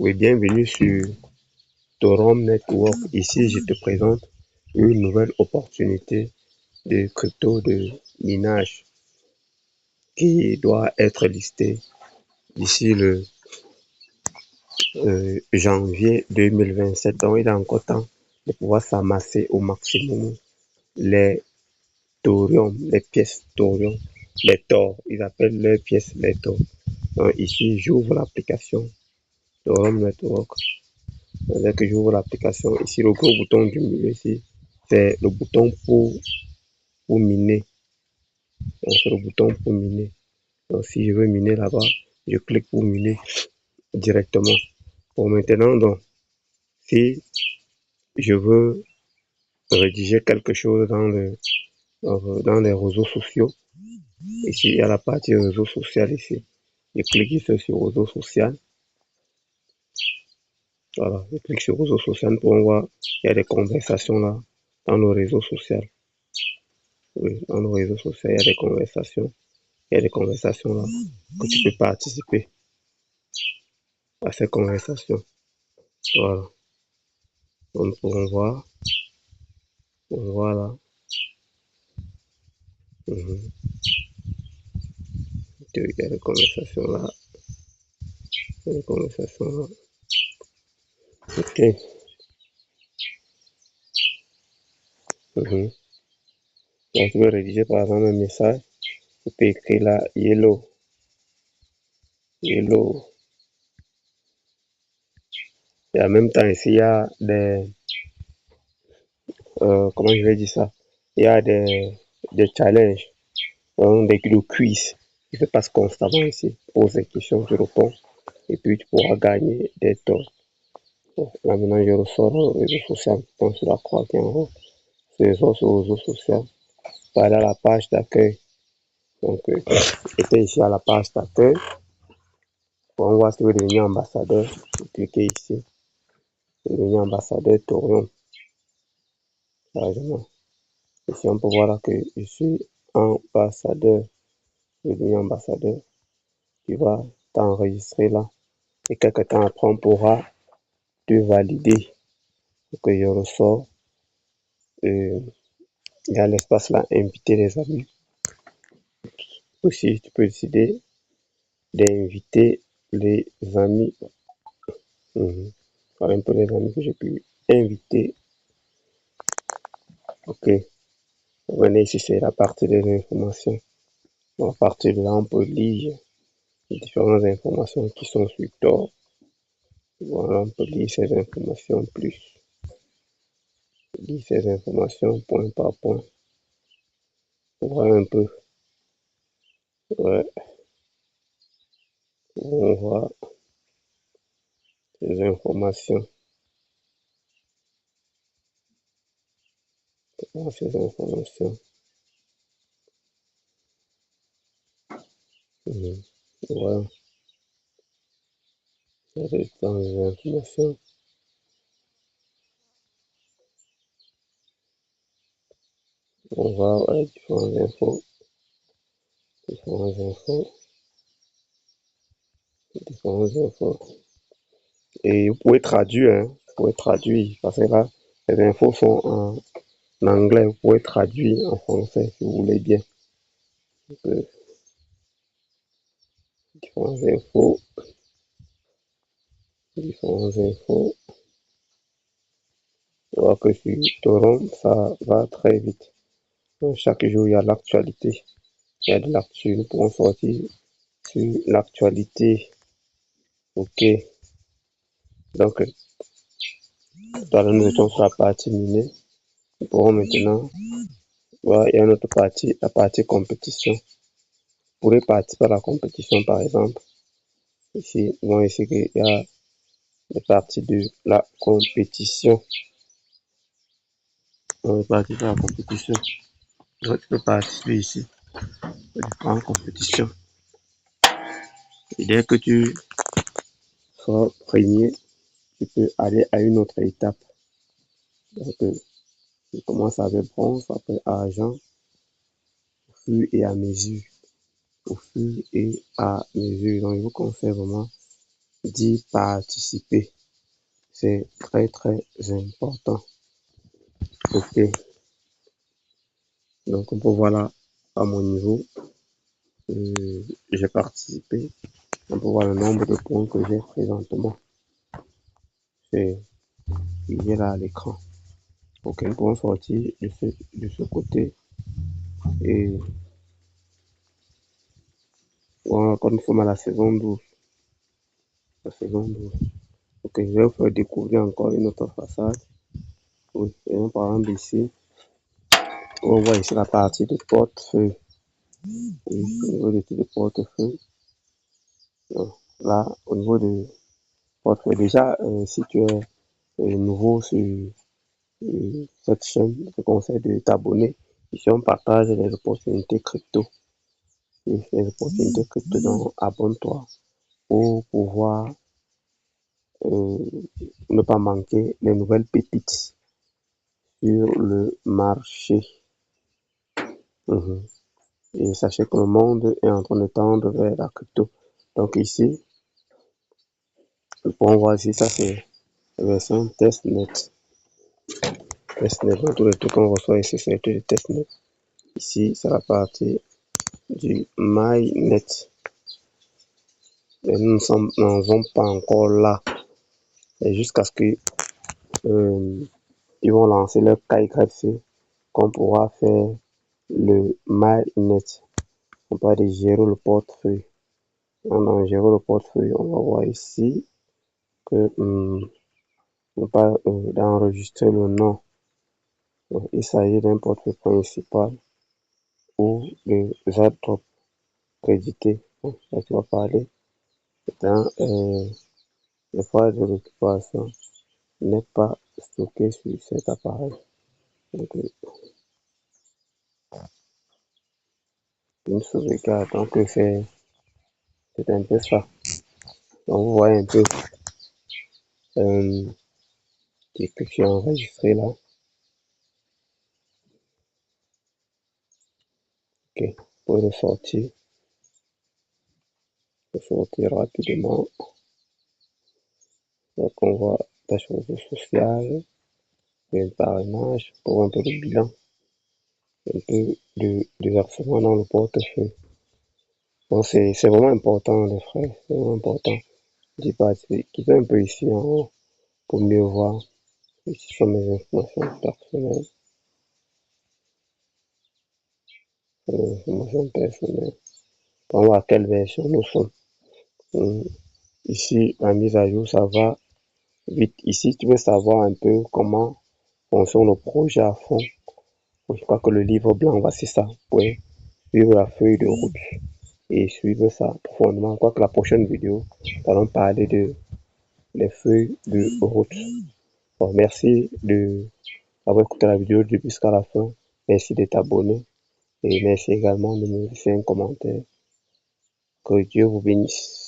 Oui, bienvenue sur Torum Network. Ici, je te présente une nouvelle opportunité de crypto de minage qui doit être listée d'ici le janvier 2027. Donc, il a encore temps de pouvoir s'amasser au maximum les thorium, les pièces thorium, les Tor. Ils appellent les pièces les Tor. Donc, ici, j'ouvre l'application Torum Network. Dès que j'ouvre l'application, ici, le gros bouton du milieu, ici, c'est le bouton pour miner. Donc, c'est le bouton pour miner. Donc, si je veux miner là-bas, je clique pour miner directement. Pour maintenant, donc, si je veux rédiger quelque chose dans les réseaux sociaux, ici, il y a la partie réseau social ici. Je clique ici sur réseau social. Voilà, je clique sur réseau social pour voir, il y a des conversations là, dans le réseau social. Oui, dans le réseau social, il y a des conversations. Il y a des conversations là que tu peux participer à ces conversations. Voilà. Donc, nous pourrons voir. Voilà. Il y a des conversations là. Il y a des conversations là. Ok. Donc, tu peux rédiger par exemple un message. Tu peux écrire là yellow. Yellow. Et en même temps, ici, il y a des. Comment je vais dire ça? Il y a des challenges. Donc, des quiz. Tu se passe constamment ici. Pose des questions, tu réponds. Et puis, tu pourras gagner des temps. Bon, là, maintenant, je ressors le réseau social. Donc, sur la croix qui est en haut. Je ressors sur le réseau social. Pas à la page d'accueil. Donc, j'étais ici à la page d'accueil. On voit si tu veux devenir ambassadeur. Cliquez ici. Devenir ambassadeur Torium. Largement. Ici, on peut voir là que je suis ambassadeur. Je vais devenir ambassadeur. Tu vas t'enregistrer là. Et quelques temps après, on pourra te valider. Donc, je ressors. Il y a l'espace là, inviter les amis. Aussi, tu peux décider d'inviter les amis. Voilà un peu les amis que j'ai pu inviter. Ok. Venez ici, c'est la partie des informations. À partir de là, on peut lire les différentes informations qui sont sur Tor. Voilà, on peut lire ces informations plus. Lire ces informations point par point. Pour voir un peu. Ouais. On voit ces informations. Ces informations. Voilà. Les informations. On va les différentes infos. Différentes infos. Différentes infos. Et vous pouvez traduire, hein. Vous pouvez traduire, parce que là, les infos sont en anglais. Vous pouvez traduire en français si vous voulez bien. Donc, différentes infos. Différentes infos. Je vois que sur Toron, ça va très vite. Donc, chaque jour, il y a l'actualité. Il y a de l'actu. Nous pourrons sortir sur l'actualité. Ok. Donc, tout à l'heure, nous étions sur la partie minée. Nous pourrons maintenant voir, il y a une autre partie, la partie compétition. Vous pourrez participer à la compétition, par exemple. Ici, nous voyons ici qu'il y a des parties de la compétition. On va participer à la compétition. Donc, tu peux participer ici aux différentes compétitions. Et dès que tu seras premier, tu peux aller à une autre étape. Donc, tu commences avec bronze, après argent, au fur et à mesure. Au fur et à mesure. Donc, je vous conseille vraiment d'y participer. C'est très très important. Ok. Donc on peut voir là à mon niveau, j'ai participé. On peut voir le nombre de points que j'ai présentement. C'est lié là à l'écran. Ok, nous pouvons sortir de ce côté et voilà, quand nous sommes à la saison 12. La saison 12. Ok, je vais vous faire découvrir encore une autre façade. Oui, et par exemple ici, on voit ici la partie de portefeuille. Oui, au niveau de portefeuille. Là, au niveau de portefeuille, déjà, si tu es nouveau sur cette chaîne, je te conseille de t'abonner. Ici, on partage les opportunités crypto. Et les opportunités crypto, donc abonne-toi pour pouvoir euh, ne pas manquer les nouvelles pépites sur le marché. Et sachez que le monde est en train de tendre vers la crypto. Donc ici, nous pouvons voir ici, ça c'est la version testnet. Testnet, donc tous les trucs qu'on reçoit ici, c'est tout le testnet. Ici, c'est la partie du mainnet. Mais nous n'en sommes pas encore là. Et jusqu'à ce que ils vont lancer leur KYC, qu'on pourra faire le mainnet. On va gérer le portefeuille. On gérer le portefeuille, on va voir ici que on va d'enregistrer le nom. Donc, il s'agit d'un portefeuille principal ou de airdrop crédité. Donc, là, tu vas parler dans les phases de l'occupation n'est pas stocké sur cet appareil. Donc, une sauvegarde. Donc, c'est un peu ça. Donc, vous voyez un peu ce que tu as enregistré là. Ok, pour le sortir rapidement. Donc, on voit ta chose sociale, le parrainage, pour un peu le bilan, un peu de versement dans le portefeuille. Donc, c'est vraiment important, les frères, c'est vraiment important d'y participer. Quittez un peu ici en haut pour mieux voir. Ici sont mes informations personnelles. Pour voir à quelle version nous sommes. Ici, la mise à jour, ça va vite. Ici, tu veux savoir un peu comment fonctionne le projet à fond. Je crois que le livre blanc, voici ça. Vous pouvez suivre la feuille de route et suivre ça profondément. Je crois que la prochaine vidéo, nous allons parler de les feuilles de route. Bon, merci d'avoir écouté la vidéo du début jusqu'à la fin. Merci de t'abonner et merci également de me laisser un commentaire. Que Dieu vous bénisse.